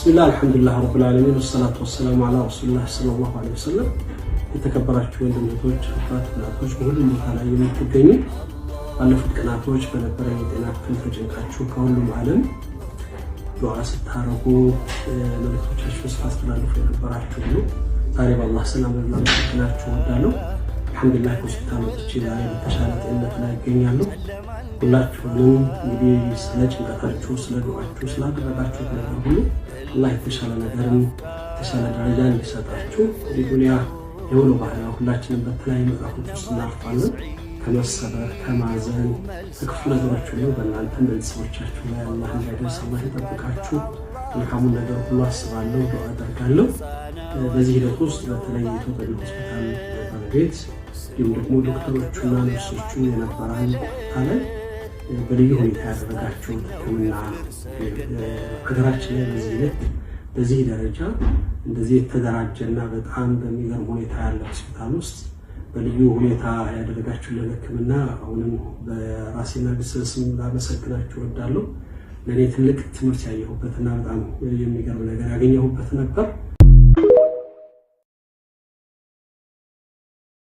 ቢስሚላህ አልሐምዱሊላህ ረብል ዓለሚን ወሰላቱ ወሰላሙ ዐላ ረሱሊላህ ሰለላሁ ዐለይሂ ወሰለም። የተከበራችሁ ወንድሞች እናቶች በሁሉም ቦታ ላይ የምትገኙ ባለፉት ቀናቶች በነበረ የጤና እክል ተጨንቃችሁ ከሁሉም ዓለም ዱዓ ስታረጉ መልእክቶቻችሁን ስታስተላልፉ የነበራችሁ ሁሉ ዛሬ በአላህ ሰላም ለማመስገናችሁ እወዳለሁ። አልሐምዱሊላህ ሆስፒታል ወጥቼ ዛሬ በተሻለ ጤንነት ላይ እገኛለሁ። ሁላችሁንም እንግዲህ ስለ ጭንቀታችሁ፣ ስለ ዱዓችሁ፣ ስላደረጋችሁት ነገር ሁሉ አላህ የተሻለ ነገርን የተሻለ ደረጃ እንዲሰጣችሁ። ዱንያ የሆነ ባህሪያ ሁላችንም በተለያዩ ምዕራፎች ውስጥ እናልፋለን። ከመሰበር ከማዘን ከክፉ ነገሮች ሁሉ በእናንተም ቤተሰቦቻችሁ ላይ አላህ እንዲያደርስ አላህ ይጠብቃችሁ። መልካሙን ነገር ሁሉ አስባለሁ፣ ዱዓ አደርጋለሁ። በዚህ ሂደት ውስጥ በተለይ የኢትዮጵያ ሆስፒታል ባለቤት እንዲሁም ደግሞ ዶክተሮቹና ነርሶቹ የነበረን ቦታ ላይ በልዩ ሁኔታ ያደረጋችሁት ሕክምና ሀገራችን ላይ በዚህ ደረጃ እንደዚህ የተደራጀና በጣም በሚገርም ሁኔታ ያለ ሆስፒታል ውስጥ በልዩ ሁኔታ ያደረጋችሁልን ሕክምና አሁንም በራሴና ቤተሰብ ስም ላመሰግናችሁ እወዳለሁ። ለእኔ ትልቅ ትምህርት ያየሁበትና በጣም የሚገርም ነገር ያገኘሁበት ነበር።